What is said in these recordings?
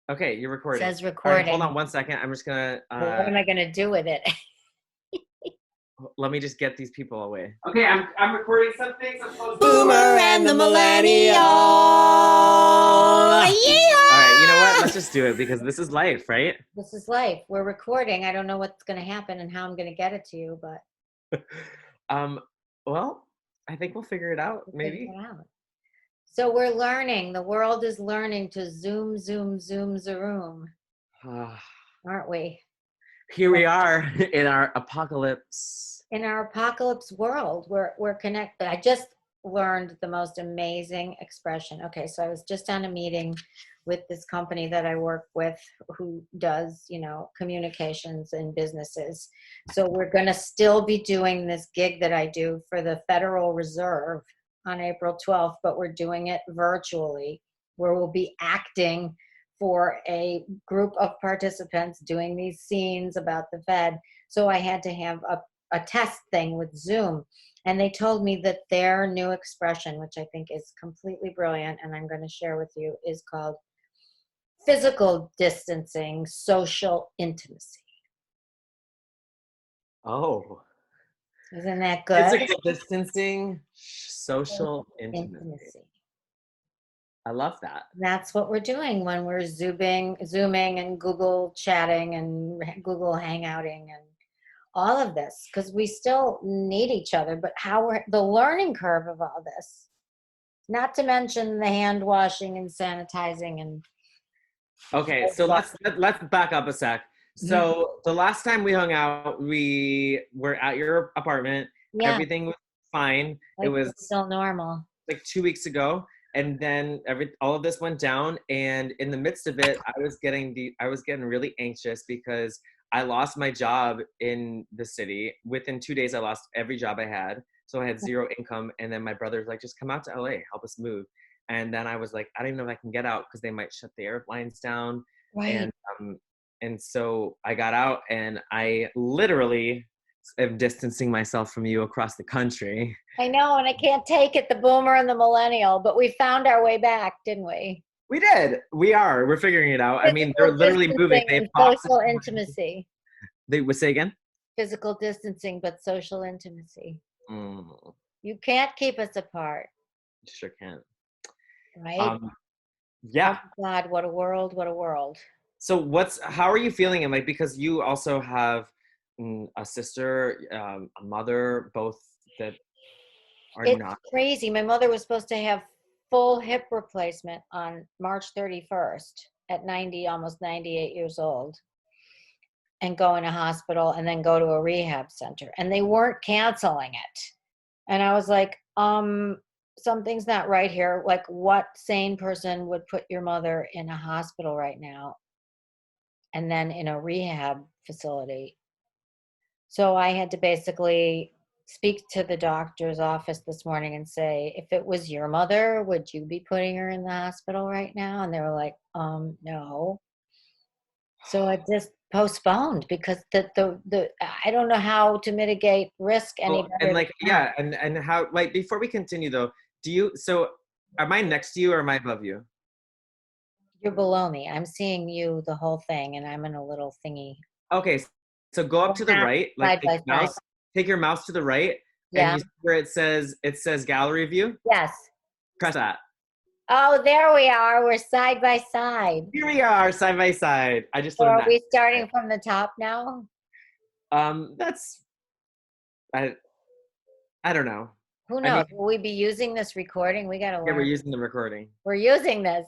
Okay, you're recording. Says All right, hold recording. on one second. I'm just gonna Well, what am I going to do with it? let me just get these people away. Okay, I'm recording something. Boomer and the Millennial. All Yeah. right, you know what? Let's just do it because this is life, right? This is life. We're recording. I don't know what's going to happen and how I'm going to get it to you, but Um, well, I think we'll figure it out, we'll figure maybe. it out. So we're learning. The world is learning to zoom, zoom, zoom, zoom, aren't we? Here we are in our apocalypse. In our apocalypse world, we're connected. I just learned the most amazing expression. Okay, so I was just on a meeting with this company that I work with who does, communications and businesses. So we're going to still be doing this gig that I do for the Federal Reserve on April 12th, but we're doing it virtually, where we'll be acting for a group of participants doing these scenes about the Fed. So I had to have a test thing with Zoom. And they told me that their new expression, which I think is completely brilliant, and I'm going to share with you, is called physical distancing, social intimacy. Oh, Isn't that good? physical distancing, social intimacy. I love that. That's what we're doing when we're zooming and Google chatting and Google hangouting and all of this, because we still need each other, but the learning curve of all this, not to mention the hand washing and sanitizing and Okay, so let's back up a sec. So the last time we hung out, we were at your apartment. yeah, Everything was fine. It like was it's still normal. like 2 weeks ago, and then all of this went down. And in the midst of it, I was getting really anxious because I lost my job in the city. Within 2 days, I lost every job I had, so I had zero income. And then my brother's like, "Just come out to LA, help us move." And then I was like, I don't even know if I can get out because they might shut the airlines down. Right. And so I got out, and I literally am distancing myself from you across the country. I know, and I can't take it, the boomer and the millennial, but we found our way back, didn't we? We did. We're figuring it out. I mean, they're Physical literally moving. distancing They've and popped. social intimacy. They would say again. Physical distancing, but social intimacy. Mm, You can't keep us apart, sure can. right? Yeah. Oh God, what a world, what a world. So how are you feeling? And like, because you also have a sister, a mother, both that are It's not. crazy. My mother was supposed to have full hip replacement on March 31st at 90, almost 98 years old, and go in a hospital and then go to a rehab center. And they weren't canceling it. And I was like, something's not right here. Like, what sane person would put your mother in a hospital right now and then in a rehab facility? So I had to basically speak to the doctor's office this morning and say, if it was your mother, would you be putting her in the hospital right now? And they were like, no. So I just postponed because the I don't know how to mitigate risk any Oh, and better like, than that. yeah, and how, like, before we continue though, so am I next to you or am I above you? You're below me. I'm seeing you the whole thing, and I'm in a little thingy. Okay, so go up We're to the not right, like side by side. take your mouse to the right, and Yeah. you see where it says gallery view. Yes. Press that. Oh, there we are. We're side by side. Here we are, side by side. I just So learned are that. we starting from the top now? That's I I don't know. Who I mean, knows? Will we be using this recording? We got to yeah, we're learn. using the recording. We're using this.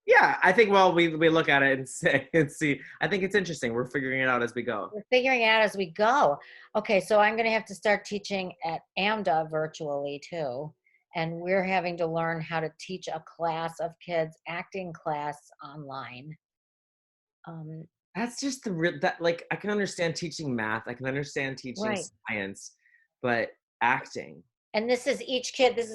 Yeah, I think, well, we look at it and say and see. I think it's interesting. We're figuring it out as we go. We're figuring it out as we go. Okay, so I'm going to have to start teaching at AMDA virtually too. And we're having to learn how to teach a class of kids, acting class online. That's just the real that like I can understand teaching math, I can understand teaching Right. science, but acting. And this is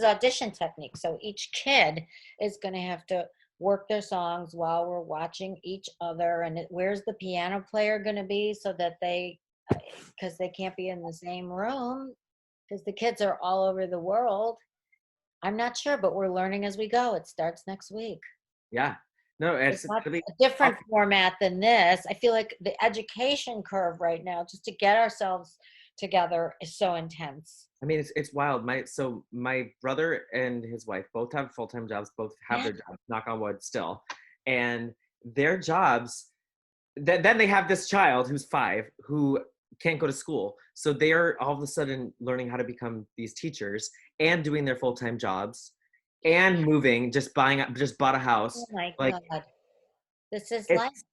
audition technique. So each kid is going to have to work their songs while we're watching each other. And where's the piano player going to be so that because they can't be in the same room because the kids are all over the world. I'm not sure, but we're learning as we go. It starts next week. Yeah. No, It's it's not really a different format than this. I feel like the education curve right now, just to get ourselves together, is so intense. I mean, it's wild. My brother and his wife both have full-time jobs, both have Yeah. their jobs, knock on wood still. And their jobs, then they have this child who's 5 who can't go to school. So they're all of a sudden learning how to become these teachers and doing their full-time jobs and moving, just bought a house. Oh my Like God. This is life. it's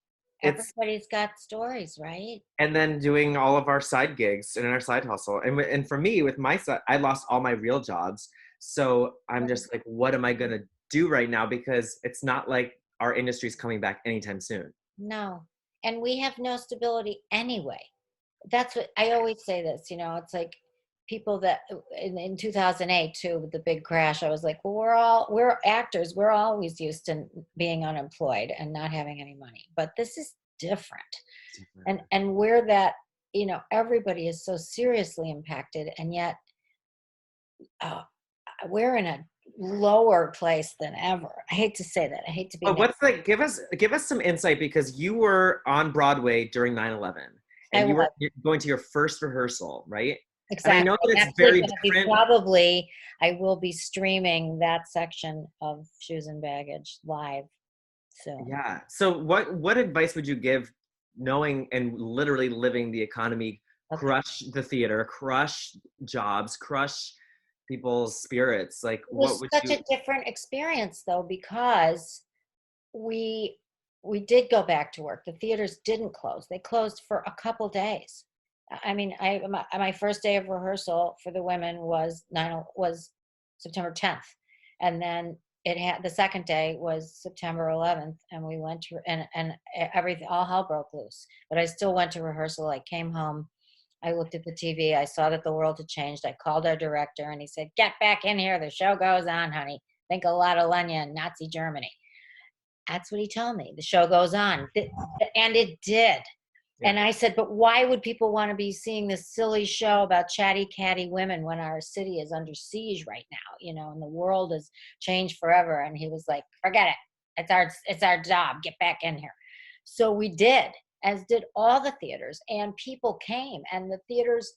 it's Everybody's got stories, right? and then doing all of our side gigs and our side hustle. And for me, with my side, I lost all my real jobs. So I'm Right. just like, what am I gonna do right now? Because it's not like our industry's coming back anytime soon. No. And we have no stability anyway. That's what I always say this, it's like people that in 2008 too, with the big crash, I was like, well, we're actors. We're always used to being unemployed and not having any money, but this is different. And we're that, everybody is so seriously impacted, and yet uh, we're in a lower place than ever. I hate to say that. I hate to be But negative. what's like, give us some insight, because you were on Broadway during 9/11 I and you was. were going to your first rehearsal, right? And I Exactly. know that I'm it's actually very going to be different. I will be streaming that section of Shoes and Baggage live soon. Yeah. So what advice would you give, knowing and literally living the economy Okay. crush the theater, crush jobs, crush people's spirits? Like, It what was would such you? a different experience though, because we we did go back to work. The theaters didn't close. They closed for a couple days. I mean, my first day of rehearsal for the women was September 10th, and then it had the second day was September 11th, and we went to and everything, all hell broke loose. But I still went to rehearsal. I came home. I looked at the TV. I saw that the world had changed. I called our director, and he said, "Get back in here. The show goes on, honey. Think a lot of Lenya and Nazi Germany." That's what he told me. The show goes on. And it did. Yeah. And I said, but why would people want to be seeing this silly show about chatty catty women when our city is under siege right now, and the world has changed forever? And he was like, forget it. It's our job. Get back in here. So we did, as did all the theaters, and people came, and the theaters,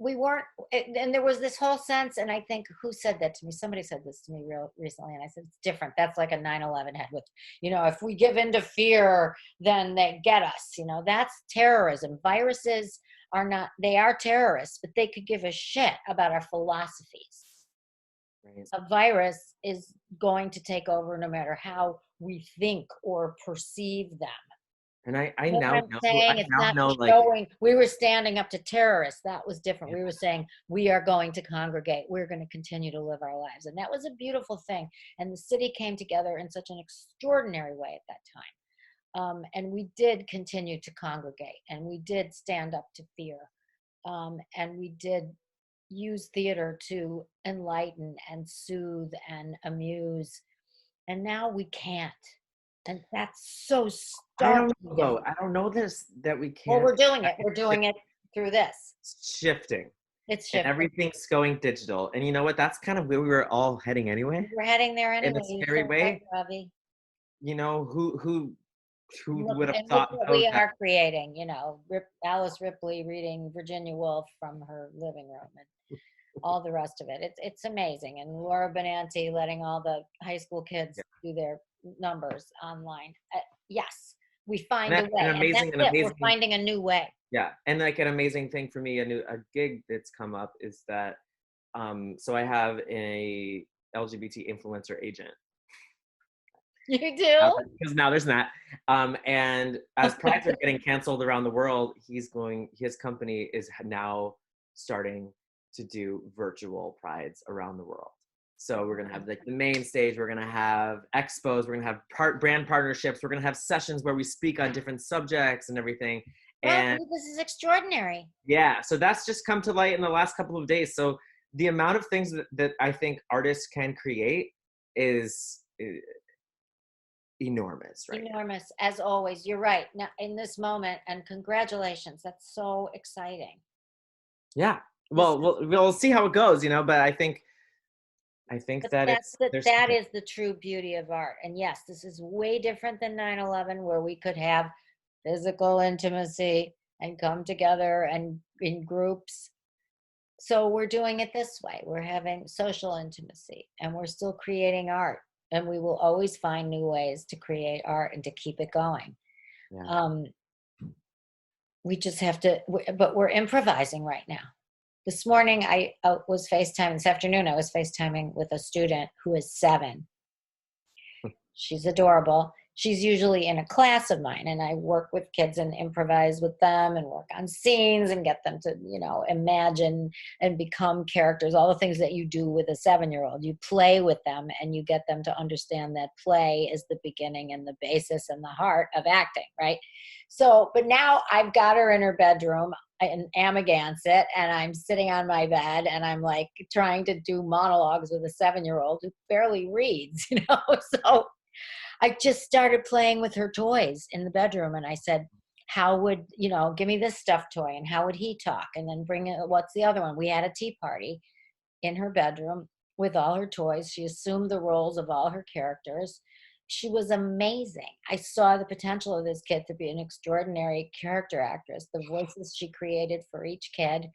we weren't, and there was this whole sense, and I think, who said that to me? Somebody said this to me real recently, and I said, it's different. That's like a 9/11 head with, if we give in to fear, then they get us. That's terrorism. Viruses are not, they are terrorists, but they could give a shit about our philosophies. Right. A virus is going to take over no matter how we think or perceive them. And I You know what now I'm know, saying? I It's now not know, like, showing. We were standing up to terrorists. That was different. yeah. We were saying, we are going to congregate. We're going to continue to live our lives. And that was a beautiful thing. And the city came together in such an extraordinary way at that time. And we did continue to congregate, and we did stand up to fear. And we did use theater to enlighten and soothe and amuse. And now we can't. And that's so I don't startling know to me. though. I don't know this that we Well, can't. we're doing it. We're doing it through this. Shifting. It's And shifting. everything's going digital. And you know what? That's kind of where we were all heading anyway, We're heading there in anyway. a You're scary so right, way. Ravi. Who Look, would have and look thought what though we that? are creating. Alice Ripley reading Virginia Woolf from her living room, and all the rest of it. It's amazing. And Laura Benanti letting all the high school kids do their numbers online. Yes, we And find a that's way, and that's an it. We're amazing, finding a new way. yeah. And like an amazing thing for me, a gig that's come up is that, so I have a LGBT influencer agent. You do? Because now there's that. And as prides are getting canceled around the world, his company is now starting to do virtual prides around the world. So we're gonna have like the main stage, we're gonna have expos, we're gonna have brand partnerships, we're gonna have sessions where we speak on different subjects and everything. And Well, this is extraordinary. yeah, so that's just come to light in the last couple of days. So the amount of things that I think artists can create is enormous, right? Enormous, as always. You're right. Now, in this moment, and congratulations. That's so exciting. Yeah. Well, we'll see how it goes, but I think I think But that that is the true beauty of art. And yes, this is way different than 9/11, where we could have physical intimacy and come together and in groups. So we're doing it this way. We're having social intimacy and we're still creating art. And we will always find new ways to create art and to keep it going. Yeah. We just have to, but we're improvising right now. This morning I was FaceTiming, this afternoon I was FaceTiming with a student who is 7. She's adorable. She's usually in a class of mine, and I work with kids and improvise with them and work on scenes and get them to, imagine and become characters, all the things that you do with a 7-year-old. You play with them and you get them to understand that play is the beginning and the basis and the heart of acting, right? So, but now I've got her in her bedroom in Amagansett, and I'm sitting on my bed and I'm like trying to do monologues with a 7-year-old who barely reads, So I just started playing with her toys in the bedroom, and I said, how would, give me this stuffed toy, and how would he talk? And then bring it, what's the other one? We had a tea party in her bedroom with all her toys. She assumed the roles of all her characters. She was amazing. I saw the potential of this kid to be an extraordinary character actress. The voices she created for each kid.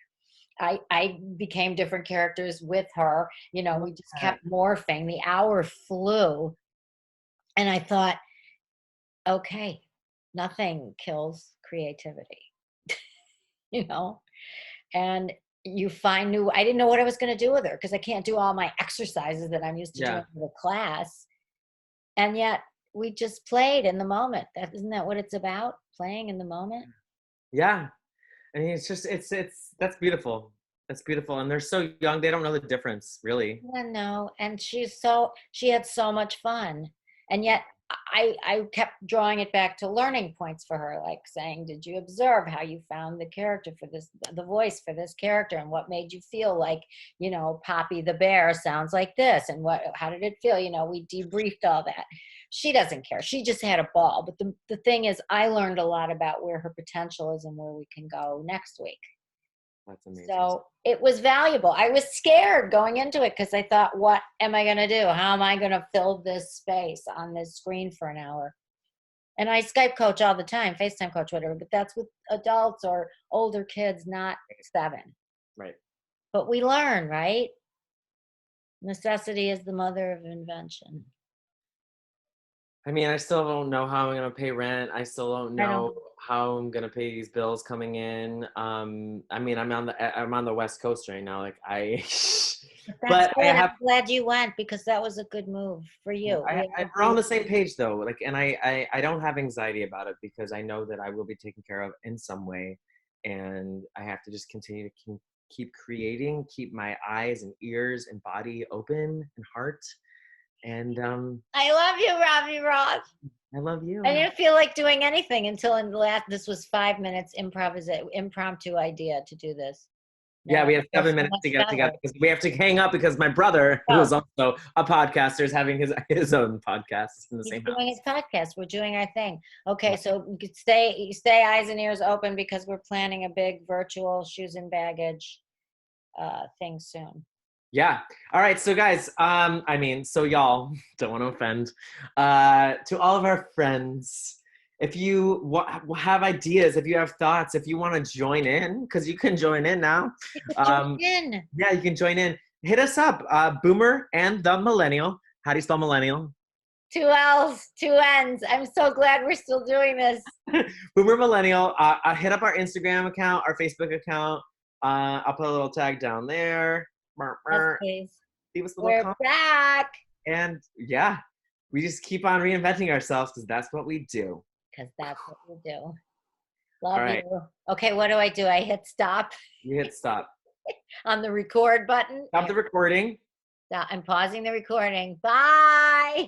I became different characters with her. We just kept morphing. The hour flew. And I thought, okay, nothing kills creativity, and you find I didn't know what I was going to do with her because I can't do all my exercises that I'm used to doing with a class. And yet we just played in the moment. Isn't that what it's about? Playing in the moment. Yeah. I mean, it's just, that's beautiful. That's beautiful. And they're so young. They don't know the difference, really. Yeah, no. And she had so much fun. And yet I kept drawing it back to learning points for her, like saying, did you observe how you found the character for this, the voice for this character, and what made you feel like, Poppy the bear sounds like this, and how did it feel? We debriefed all that. She doesn't care. She just had a ball. But the thing is, I learned a lot about where her potential is and where we can go next week. That's amazing. So it was valuable. I was scared going into it because I thought, what am I going to do? How am I going to fill this space on this screen for an hour? And I Skype coach all the time, FaceTime coach, whatever, but that's with adults or older kids, not 7. Right. But we learn, right? Necessity is the mother of invention. I mean, I still don't know how I'm going to pay rent. I still don't know how I'm going to pay these bills coming in. I mean, I'm on the West Coast right now. Like I'm glad you went, because that was a good move for you. We're on the same page though. Like, and I don't have anxiety about it because I know that I will be taken care of in some way. And I have to just continue to keep creating, keep my eyes and ears and body open and heart. And I love you, Robbie Ross. I love you. I didn't feel like doing anything until this was 5 minutes impromptu idea to do this. Yeah, we have 7 minutes to get together because we have to hang up because my brother, who is also a podcaster, is having his own podcast in the same house. He's doing his podcast. We're doing our thing. Okay, so stay eyes and ears open because we're planning a big virtual shoes and baggage thing soon. Yeah. All right. So guys, so y'all, don't want to offend, to all of our friends, if you have ideas, if you have thoughts, if you want to join in, because you can join in now. Join in. Yeah, you can join in. Hit us up, Boomer and the Millennial. How do you spell millennial? 2 L's, 2 N's. I'm so glad we're still doing this. Boomer Millennial. Hit up our Instagram account, our Facebook account. I'll put a little tag down there. Yes, please. Leave us a little comment. Back. And yeah, we just keep on reinventing ourselves because that's what we do. Because that's what we do. Love you. Okay, what do? I hit stop? You hit stop. On the record button. Stop the recording. I'm pausing the recording. Bye.